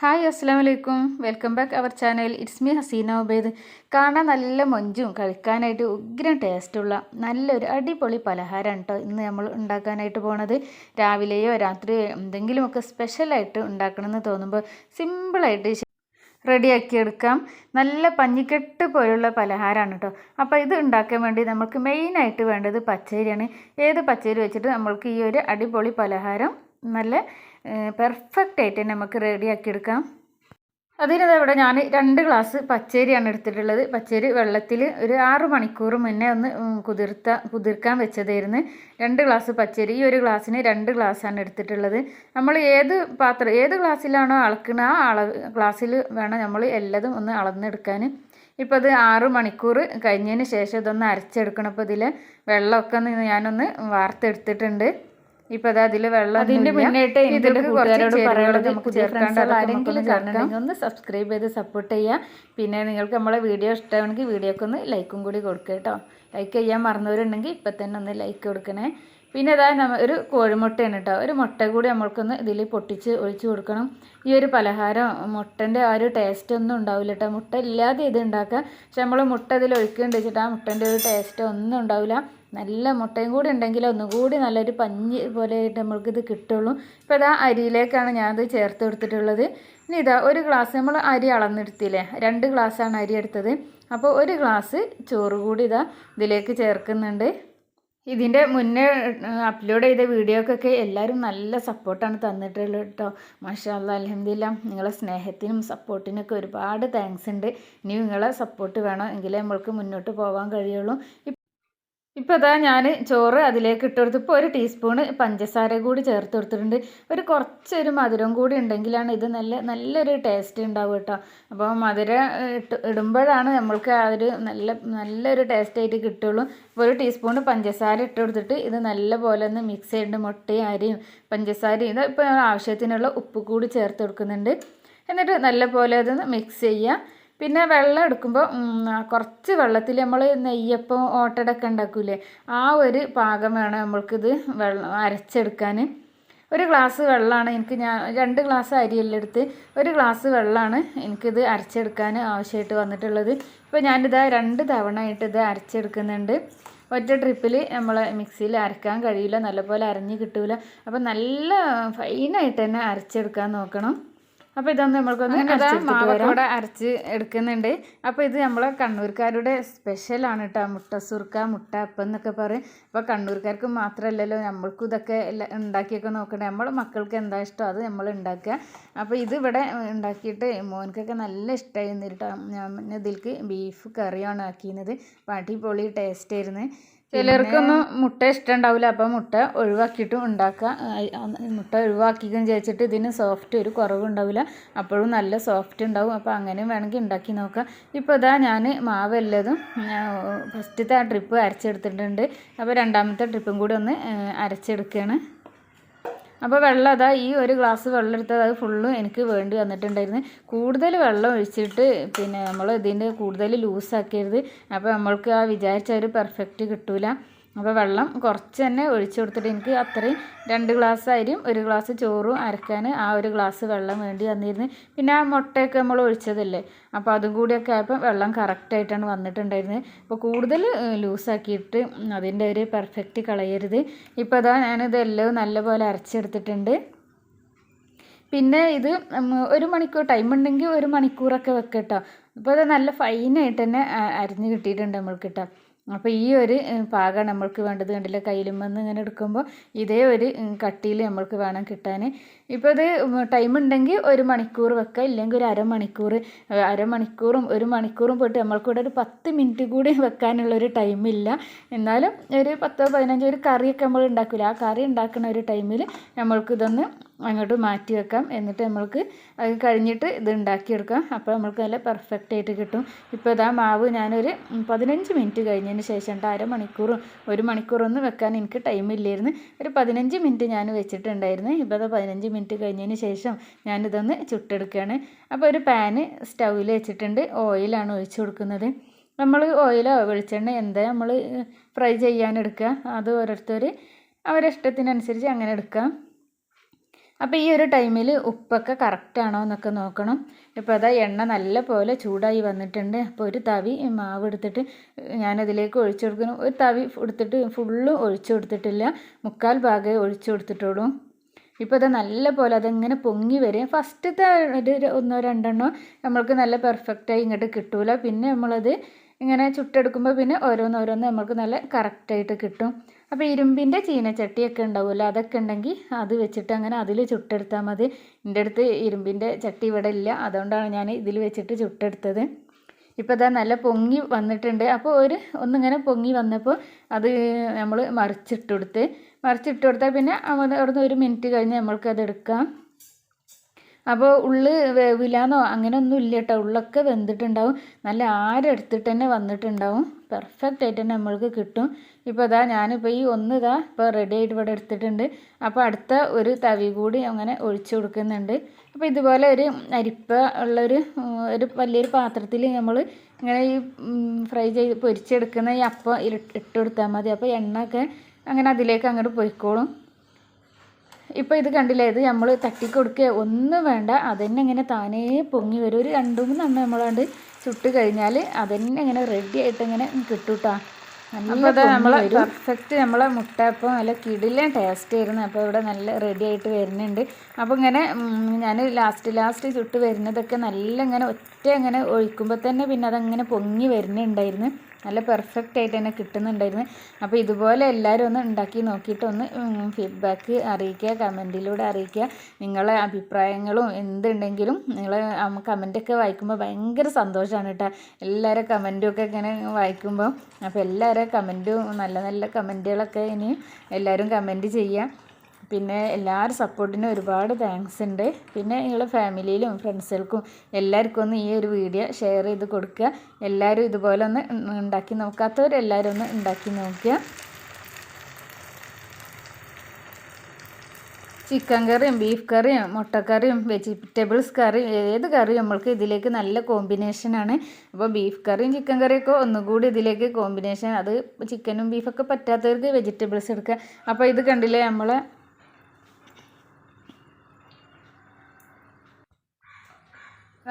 Hi അസ്സലാമു അലൈക്കും. Welcome back our channel. It's me Haseena Ubaid. കാണാൻ നല്ല മൊഞ്ചും കഴിക്കാനായിട്ട് ഉഗ്രം ടേസ്റ്റുള്ള നല്ലൊരു അടിപൊളി പലഹാരമാണ് കേട്ടോ ഇന്ന് നമ്മൾ ഉണ്ടാക്കാനായിട്ട് പോണത്. രാവിലെയോ രാത്രിയോ എന്തെങ്കിലുമൊക്കെ സ്പെഷ്യലായിട്ട് ഉണ്ടാക്കണമെന്ന് തോന്നുമ്പോൾ സിമ്പിളായിട്ട് റെഡിയാക്കിയെടുക്കാം. നല്ല പഞ്ഞിക്കെട്ട് പോലുള്ള പലഹാരമാണ് കേട്ടോ. അപ്പോൾ ഇത് ഉണ്ടാക്കാൻ വേണ്ടി നമുക്ക് മെയിനായിട്ട് വേണ്ടത് പച്ചരിയാണ്. ഏത് പച്ചരി വെച്ചിട്ട് നമ്മൾക്ക് ഈ ഒരു അടിപൊളി പലഹാരം നല്ല പെർഫെക്റ്റ് ആയിട്ട് നമുക്ക് റെഡിയാക്കി എടുക്കാം. അതിനിവിടെ ഞാൻ 2 ഗ്ലാസ് പച്ചരിയാണ് എടുത്തിട്ടുള്ളത്. പച്ചരി വെള്ളത്തിൽ ഒരു 6 മണിക്കൂർ മുന്നേ ഒന്ന് കുതിർക്കാൻ വെച്ചതായിരുന്നു. 2 ഗ്ലാസ് പച്ചരി, ഈ ഒരു ഗ്ലാസ്സിന് 2 ഗ്ലാസ്സാണ് എടുത്തിട്ടുള്ളത്. നമ്മൾ ഏത് ഗ്ലാസ്സിലാണോ അളക്കുന്നത് ആ ഗ്ലാസ്സിൽ വേണം നമ്മൾ എല്ലാതും ഒന്ന് അളന്നെടുക്കാൻ. ഇപ്പോൾ അത് 6 മണിക്കൂർ കഴിഞ്ഞതിന് ശേഷം ഇതൊന്ന് അരച്ചെടുക്കണം. അപ്പോൾ ഇതിൽ വെള്ളമൊക്കെ ഞാനൊന്ന് വാർത്തെടുത്തിട്ടുണ്ട്. ഇപ്പോൾ അത് അതിൽ വെള്ളം അതിൻ്റെ മുന്നേട്ട് ഇതിൽ കൂട്ടുകാരോട് പറയുന്നത് നമുക്ക് ചേർക്കാണ്ട് ആരെങ്കിലും കാണണമെങ്കിൽ ഒന്ന് സബ്സ്ക്രൈബ് ചെയ്ത് സപ്പോർട്ട് ചെയ്യുക. പിന്നെ നിങ്ങൾക്ക് നമ്മളെ വീഡിയോ ഇഷ്ടമാണെങ്കിൽ വീഡിയോക്ക് ഒന്ന് ലൈക്കും കൂടി കൊടുക്കുക കേട്ടോ. ലൈക്ക് ചെയ്യാൻ മറന്നവരുണ്ടെങ്കിൽ ഇപ്പം തന്നെ ഒന്ന് ലൈക്ക് കൊടുക്കണേ. പിന്നെ അതായത് ഒരു കോഴിമുട്ടയാണ് കേട്ടോ. ഒരു മുട്ട കൂടി നമ്മൾക്കൊന്ന് ഇതിൽ പൊട്ടിച്ച് ഒഴിച്ച് കൊടുക്കണം. ഈ ഒരു പലഹാരം മുട്ടൻ്റെ ആ ഒരു ടേസ്റ്റ് ഒന്നും ഉണ്ടാവില്ല കേട്ടോ. മുട്ട ഇല്ലാതെ ഇത് ഉണ്ടാക്കുക. പക്ഷെ നമ്മൾ മുട്ട ഇതിൽ ഒഴിക്കേണ്ടി വെച്ചിട്ട് ആ മുട്ടൻ്റെ ഒരു ടേസ്റ്റ് ഒന്നും ഉണ്ടാവില്ല. നല്ല മുട്ടയും കൂടി ഉണ്ടെങ്കിൽ ഒന്നുകൂടി നല്ലൊരു പഞ്ഞി പോലെ ആയിട്ട് നമ്മൾക്കിത് കിട്ടുള്ളൂ. ഇപ്പോൾ ഇതാ അരിയിലേക്കാണ് ഞാനത് ചേർത്ത് കൊടുത്തിട്ടുള്ളത്. ഇനി ഇതാ ഒരു ഗ്ലാസ് നമ്മൾ അരി അളന്നെടുത്തില്ലേ, 2 ഗ്ലാസ്സാണ് അരി എടുത്തത്. അപ്പോൾ 1 ഗ്ലാസ് ചോറ് കൂടി ഇതാ ഇതിലേക്ക് ചേർക്കുന്നുണ്ട്. ഇതിൻ്റെ മുന്നേ അപ്ലോഡ് ചെയ്ത വീഡിയോക്കൊക്കെ എല്ലാവരും നല്ല സപ്പോർട്ടാണ് തന്നിട്ടുള്ളത് കേട്ടോ. മാഷാ അല്ലാഹ്, അൽഹംദുലില്ലാഹ്. നിങ്ങളെ സ്നേഹത്തിനും സപ്പോർട്ടിനൊക്കെ ഒരുപാട് താങ്ക്സ് ഉണ്ട്. ഇനി നിങ്ങളെ സപ്പോർട്ട് വേണം, എങ്കിലേ നമ്മൾക്ക് മുന്നോട്ട് പോകാൻ കഴിയുള്ളൂ. ഇപ്പോൾ ഇതാ ഞാൻ ചോറ് അതിലേക്ക് ഇട്ട് കൊടുത്ത് ഇപ്പോൾ 1 ടീസ്പൂണ് പഞ്ചസാര കൂടി ചേർത്ത് കൊടുത്തിട്ടുണ്ട്. കുറച്ചൊരു മധുരം കൂടി ഉണ്ടെങ്കിലാണ് ഇത് നല്ലൊരു ടേസ്റ്റ് ഉണ്ടാവും കേട്ടോ. അപ്പോൾ മധുരം ഇടുമ്പോഴാണ് നമ്മൾക്ക് ആ ഒരു നല്ലൊരു ടേസ്റ്റായിട്ട് കിട്ടുള്ളൂ. ഇപ്പോൾ 1 ടീസ്പൂണ് പഞ്ചസാര ഇട്ട് കൊടുത്തിട്ട് ഇത് നല്ലപോലെ ഒന്ന് മിക്സ് ചെയ്തിട്ട് മുട്ടയും അരിയും പഞ്ചസാരയും ഇത് ഇപ്പോൾ ആവശ്യത്തിനുള്ള ഉപ്പ് കൂടി ചേർത്ത് കൊടുക്കുന്നുണ്ട്. എന്നിട്ട് നല്ലപോലെ അതൊന്ന് മിക്സ് ചെയ്യുക. പിന്നെ വെള്ളം എടുക്കുമ്പോൾ കുറച്ച് വെള്ളത്തിൽ നമ്മൾ നെയ്യപ്പം ഓട്ടടൊക്കെ ഉണ്ടാക്കൂലേ, ആ ഒരു പാകം വേണം നമ്മൾക്കിത് അരച്ചെടുക്കാൻ. 1 ഗ്ലാസ് വെള്ളമാണ് ഞാൻ 2 ഗ്ലാസ് അരിയെല്ലാം എടുത്ത് 1 ഗ്ലാസ് വെള്ളമാണ് എനിക്കിത് അരച്ചെടുക്കാൻ ആവശ്യമായിട്ട് വന്നിട്ടുള്ളത്. ഇപ്പോൾ ഞാനിത് 2 തവണ ആയിട്ട് ഇത് അരച്ചെടുക്കുന്നുണ്ട്. ഒറ്റ ട്രിപ്പിൽ നമ്മൾ മിക്സിയിൽ അരക്കാൻ കഴിയില്ല, നല്ലപോലെ അരഞ്ഞ് കിട്ടില്ല. അപ്പോൾ നല്ല ഫൈനായിട്ട് തന്നെ അരച്ചെടുക്കാൻ നോക്കണം. അപ്പോൾ ഇതൊന്ന് നമ്മൾക്കൊന്ന് മാവോടെ അരച്ച് എടുക്കുന്നുണ്ട്. അപ്പോൾ ഇത് നമ്മളെ കണ്ണൂർക്കാരുടെ സ്പെഷ്യലാണ് കേട്ടോ. മുട്ട സുർക്ക, മുട്ട അപ്പം എന്നൊക്കെ പറയും. അപ്പോൾ കണ്ണൂർക്കാർക്ക് മാത്രമല്ലല്ലോ, നമ്മൾക്കും ഇതൊക്കെ ഉണ്ടാക്കിയൊക്കെ നോക്കണ്ടേ. നമ്മൾ മക്കൾക്ക് എന്താ ഇഷ്ടം അത് നമ്മൾ ഉണ്ടാക്കുക. അപ്പോൾ ഇത് ഇവിടെ ഉണ്ടാക്കിയിട്ട് മോനക്കൊക്കെ നല്ല ഇഷ്ടമായിരുന്നു കേട്ടോ. ഞാൻ ഇതിലേക്ക് ബീഫ് കറിയാണ് ആക്കിയിരുന്നത്. അപ്പോൾ അടിപൊളി ടേസ്റ്റ് ആയിരുന്നു. ചിലർക്കൊന്നും മുട്ട ഇഷ്ടം ഉണ്ടാവില്ല, അപ്പോൾ മുട്ട ഒഴിവാക്കിയിട്ടും ഉണ്ടാക്കുക. മുട്ട ഒഴിവാക്കിയെന്ന് ചോദിച്ചിട്ട് ഇതിന് സോഫ്റ്റ് ഒരു കുറവുണ്ടാവില്ല, അപ്പോഴും നല്ല സോഫ്റ്റ് ഉണ്ടാവും. അപ്പോൾ അങ്ങനെ വേണമെങ്കിൽ ഉണ്ടാക്കി നോക്കാം. ഇപ്പോൾ ഇതാ ഞാൻ മാവെല്ലതും ഫസ്റ്റത്തെ ആ ട്രിപ്പ് അരച്ചെടുത്തിട്ടുണ്ട്. അപ്പോൾ 2ാമത്തെ ട്രിപ്പും കൂടി ഒന്ന് അരച്ചെടുക്കുകയാണ്. അപ്പോൾ വെള്ളം അതാ ഈ 1 ഗ്ലാസ് വെള്ളം എടുത്തത് അത് ഫുള്ളും എനിക്ക് വേണ്ടി വന്നിട്ടുണ്ടായിരുന്നു. കൂടുതൽ വെള്ളം ഒഴിച്ചിട്ട് പിന്നെ നമ്മൾ ഇതിൻ്റെ കൂടുതൽ ലൂസാക്കരുത്. അപ്പോൾ നമ്മൾക്ക് ആ വിചാരിച്ച ഒരു പെർഫെക്റ്റ് കിട്ടില്ല. അപ്പോൾ വെള്ളം കുറച്ച് തന്നെ ഒഴിച്ചു കൊടുത്തിട്ട് എനിക്ക് അത്രയും 2 ഗ്ലാസ് അരിയും 1 ഗ്ലാസ് ചോറും അരക്കാൻ ആ 1 ഗ്ലാസ് വെള്ളം വേണ്ടി വന്നിരുന്നു. പിന്നെ ആ മുട്ടയൊക്കെ നമ്മൾ ഒഴിച്ചതല്ലേ, അപ്പോൾ അതും കൂടിയൊക്കെ ആയപ്പോൾ വെള്ളം കറക്റ്റായിട്ടാണ് വന്നിട്ടുണ്ടായിരുന്നത്. അപ്പോൾ കൂടുതൽ ലൂസാക്കിയിട്ട് അതിൻ്റെ ഒരു പെർഫെക്റ്റ് കളയരുത്. ഇപ്പോൾ അതാ ഞാനിതെല്ലാം നല്ലപോലെ അരച്ചെടുത്തിട്ടുണ്ട്. പിന്നെ ഇത് 1 മണിക്കൂർ ടൈം ഉണ്ടെങ്കിൽ 1 മണിക്കൂറൊക്കെ വെക്കട്ടോ. അപ്പോൾ അത് നല്ല ഫൈനായിട്ട് തന്നെ അരിഞ്ഞ് കിട്ടിയിട്ടുണ്ട് നമ്മൾക്ക് കേട്ടോ. അപ്പോൾ ഈ ഒരു പാകം നമ്മൾക്ക് വേണ്ടത് കണ്ടില്ല, കയ്യിലും വന്ന് ഇങ്ങനെ എടുക്കുമ്പോൾ ഇതേ ഒരു കട്ടിയിൽ നമ്മൾക്ക് വേണം കിട്ടാൻ. ഇപ്പോൾ ഇത് ടൈം ഉണ്ടെങ്കിൽ 1 മണിക്കൂർ വെക്കുക, ഇല്ലെങ്കിൽ ഒരു അരമണിക്കൂറും 1 മണിക്കൂറും പോയിട്ട് നമ്മൾക്കിവിടെ ഒരു 10 മിനിറ്റ് കൂടി വെക്കാനുള്ളൊരു ടൈമില്ല. എന്നാലും ഒരു 10-15 ഒരു കറിയൊക്കെ നമ്മൾ ഉണ്ടാക്കില്ല, ആ കറി ഉണ്ടാക്കുന്ന ഒരു ടൈമിൽ നമ്മൾക്കിതൊന്ന് അങ്ങോട്ട് മാറ്റി വെക്കാം. എന്നിട്ട് നമ്മൾക്ക് അത് കഴിഞ്ഞിട്ട് ഇത് ഉണ്ടാക്കിയെടുക്കാം. അപ്പോൾ നമ്മൾക്ക് നല്ല പെർഫെക്റ്റ് ആയിട്ട് കിട്ടും. ഇപ്പോൾ ഇതാ മാവ് ഞാനൊരു 15 മിനിറ്റ് കഴിഞ്ഞതിന് ശേഷം അരമണിക്കൂറും 1 മണിക്കൂറൊന്നും വെക്കാൻ എനിക്ക് ടൈമില്ലായിരുന്നു, ഒരു 15 മിനിറ്റ് ഞാൻ വെച്ചിട്ടുണ്ടായിരുന്നു. ഇപ്പോൾ അത് 15 മിനിറ്റ് കഴിഞ്ഞതിന് ശേഷം ഞാനിതൊന്ന് ചുട്ടെടുക്കുകയാണ്. അപ്പോൾ ഒരു പാന് സ്റ്റൗവിൽ വെച്ചിട്ടുണ്ട്, ഓയിലാണ് ഒഴിച്ചു കൊടുക്കുന്നത്. നമ്മൾ ഓയിലോ വെളിച്ചെണ്ണ എന്താ നമ്മൾ ഫ്രൈ ചെയ്യാനെടുക്കുക, അത് ഓരോരുത്തർ അവരുടെ ഇഷ്ടത്തിനനുസരിച്ച് അങ്ങനെ എടുക്കാം. അപ്പോൾ ഈ ഒരു ടൈമിൽ ഉപ്പൊക്കെ കറക്റ്റാണോ എന്നൊക്കെ നോക്കണം. ഇപ്പോൾ അതാ എണ്ണ നല്ല പോലെ ചൂടായി വന്നിട്ടുണ്ട്. അപ്പോൾ ഒരു തവി മാവ് എടുത്തിട്ട് ഞാനതിലേക്ക് ഒഴിച്ചു കൊടുക്കണം. ഒരു തവി എടുത്തിട്ട് ഫുള്ളും ഒഴിച്ചു കൊടുത്തിട്ടില്ല, 1/4 ഭാഗമേ ഒഴിച്ചു കൊടുത്തിട്ടുള്ളൂ. ഇപ്പോൾ അത് നല്ല പോലെ അതങ്ങനെ പൊങ്ങി വരും. ഫസ്റ്റത്തെ ഒരു 1-2 നമ്മൾക്ക് നല്ല പെർഫെക്റ്റായി ഇങ്ങോട്ട് കിട്ടൂല. പിന്നെ നമ്മളത് ഇങ്ങനെ ചുട്ടെടുക്കുമ്പോൾ പിന്നെ ഓരോന്നോരോന്ന് നമുക്ക് നല്ല കറക്റ്റായിട്ട് കിട്ടും. അപ്പോൾ ഇരുമ്പിൻ്റെ ചീനച്ചട്ടിയൊക്കെ ഉണ്ടാവുമല്ലോ, അതൊക്കെ ഉണ്ടെങ്കിൽ അത് വെച്ചിട്ട് അങ്ങനെ അതിൽ ചുട്ടെടുത്താൽ മതി. എൻ്റെ അടുത്ത് ഇരുമ്പിൻ്റെ ചട്ടി ഇവിടെ ഇല്ല, അതുകൊണ്ടാണ് ഞാൻ ഇതിൽ വെച്ചിട്ട് ചുട്ടെടുത്തത്. ഇപ്പോൾ ഇതാ നല്ല പൊങ്ങി വന്നിട്ടുണ്ട്. അപ്പോൾ ഒന്നിങ്ങനെ പൊങ്ങി വന്നപ്പോൾ അത് നമ്മൾ മറിച്ചിട്ട് കൊടുത്താൽ പിന്നെ അവിടുന്ന് 1 മിനിറ്റ് കഴിഞ്ഞ് നമ്മൾക്കത് എടുക്കാം. അപ്പോൾ ഉള്ളു വേവില്ലാന്നോ അങ്ങനെ ഒന്നും ഇല്ല കേട്ടോ, ഉള്ളൊക്കെ വെന്തിട്ടുണ്ടാവും. നല്ല ആരെടുത്തിട്ട് തന്നെ വന്നിട്ടുണ്ടാവും, പെർഫെക്റ്റ് ആയിട്ട് തന്നെ നമ്മൾക്ക് കിട്ടും. ഇപ്പോൾ ഇതാ ഞാനിപ്പോൾ ഈ ഇപ്പോൾ റെഡി ആയിട്ട് ഇവിടെ എടുത്തിട്ടുണ്ട്. അപ്പോൾ അടുത്ത ഒരു തവി കൂടി അങ്ങനെ ഒഴിച്ചു കൊടുക്കുന്നുണ്ട്. അപ്പോൾ ഇതുപോലെ ഒരു അരിപ്പ ഉള്ളൊരു വലിയൊരു പാത്രത്തിൽ നമ്മൾ ഇങ്ങനെ ഈ ഫ്രൈ ചെയ്ത് പൊരിച്ചെടുക്കുന്ന ഈ അപ്പം ഇട്ട് കൊടുത്താൽ മതി. അപ്പോൾ എണ്ണയൊക്കെ അങ്ങനെ അതിലേക്ക് അങ്ങോട്ട് പോയിക്കോളും. ഇപ്പോൾ ഇത് കണ്ടില്ലേ, ഇത് നമ്മൾ തട്ടിക്കൊടുക്കുക ഒന്നും വേണ്ട, അതന്നെ ഇങ്ങനെ താനേ പൊങ്ങി വരും. ഒരു 2-3 നമ്മളാണ്ട് ചുട്ട് കഴിഞ്ഞാൽ അതന്നെ ഇങ്ങനെ റെഡി ആയിട്ട് ഇങ്ങനെ കിട്ടും കേട്ടോ. അപ്പോൾ നമ്മൾ പെർഫെക്റ്റ് നമ്മളെ മുട്ടയപ്പം നല്ല കിടിലൻ ടേസ്റ്റ് ആയിരുന്നു. അപ്പോൾ ഇവിടെ നല്ല റെഡി ആയിട്ട് വരുന്നുണ്ട്. അപ്പോൾ ഇങ്ങനെ ഞാൻ ലാസ്റ്റ് ചുട്ട് വരുന്നതൊക്കെ നല്ല ഇങ്ങനെ ഇങ്ങനെ ഒഴിക്കുമ്പോൾ തന്നെ പിന്നെ അതങ്ങനെ പൊങ്ങി വരുന്നുണ്ടായിരുന്നു. നല്ല പെർഫെക്റ്റ് ആയിട്ട് തന്നെ കിട്ടുന്നുണ്ടായിരുന്നു. അപ്പോൾ ഇതുപോലെ എല്ലാവരും ഒന്ന് ഉണ്ടാക്കി നോക്കിയിട്ട് ഒന്ന് ഫീഡ്ബാക്ക് അറിയിക്കുക, കമൻറ്റിലൂടെ അറിയിക്കുക. നിങ്ങളെ അഭിപ്രായങ്ങളും എന്തുണ്ടെങ്കിലും നിങ്ങൾ കമൻറ്റൊക്കെ വായിക്കുമ്പോൾ ഭയങ്കര സന്തോഷമാണ് കേട്ടോ. എല്ലാവരും കമൻറ്റും ഒക്കെ ഇങ്ങനെ വായിക്കുമ്പോൾ. അപ്പോൾ എല്ലാവരും കമൻറ്റും നല്ല നല്ല കമൻറ്റുകളൊക്കെ ഇനി എല്ലാവരും കമൻറ്റ് ചെയ്യുക. പിന്നെ എല്ലാവരും സപ്പോർട്ടിന് ഒരുപാട് താങ്ക്സ് ഉണ്ട്. പിന്നെ നിങ്ങളുടെ ഫാമിലിയിലും ഫ്രണ്ട്സുകൾക്കും എല്ലാവർക്കും ഒന്ന് ഈ ഒരു വീഡിയോ ഷെയർ ചെയ്ത് കൊടുക്കുക. എല്ലാവരും ഇതുപോലെ ഒന്ന് ഉണ്ടാക്കി നോക്കാത്തവരെല്ലാവരും ഒന്ന് ഉണ്ടാക്കി നോക്കുക. ചിക്കൻ കറിയും ബീഫ് കറിയും മുട്ടക്കറിയും വെജിറ്റബിൾസ് കറിയും ഏത് കറിയും നമ്മൾക്ക് ഇതിലേക്ക് നല്ല കോമ്പിനേഷനാണ്. അപ്പോൾ ബീഫ് കറിയും ചിക്കൻ കറിയൊക്കെ ഒന്നുകൂടി ഇതിലേക്ക് കോമ്പിനേഷൻ. അത് ചിക്കനും ബീഫൊക്കെ പറ്റാത്തവർക്ക് വെജിറ്റബിൾസ് എടുക്കുക. അപ്പോൾ ഇത് കണ്ടില്ലേ,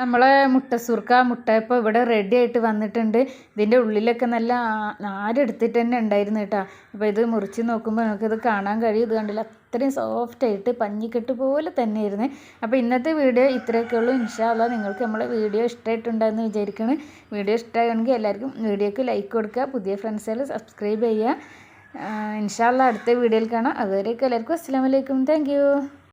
നമ്മളെ മുട്ട ഇപ്പോൾ ഇവിടെ റെഡി ആയിട്ട് വന്നിട്ടുണ്ട്. ഇതിൻ്റെ ഉള്ളിലൊക്കെ നല്ല നാരെടുത്തിട്ട് തന്നെ ഉണ്ടായിരുന്നു കേട്ടോ. അപ്പോൾ ഇത് മുറിച്ച് നോക്കുമ്പോൾ നമുക്കിത് കാണാൻ കഴിയും. ഇത് കണ്ടില്ല, അത്രയും സോഫ്റ്റായിട്ട് പഞ്ഞിക്കെട്ട് പോലെ തന്നെയായിരുന്നു. അപ്പോൾ ഇന്നത്തെ വീഡിയോ ഇത്രയൊക്കെ ഉള്ളൂ. ഇൻഷാ അല്ലാഹ് നിങ്ങൾക്ക് നമ്മളെ വീഡിയോ ഇഷ്ടമായിട്ടുണ്ടായെന്ന് വിചാരിക്കണം. വീഡിയോ ഇഷ്ടമാണെങ്കിൽ എല്ലാവർക്കും വീഡിയോക്ക് ലൈക്ക് കൊടുക്കുക, പുതിയ ഫ്രണ്ട്സുകൾ സബ്സ്ക്രൈബ് ചെയ്യുക. ഇൻഷാ അല്ലാഹ് അടുത്ത വീഡിയോയിൽ കാണാം. അതുവരെയൊക്കെ എല്ലാവർക്കും അസ്സലാമു അലൈക്കും. Thank you.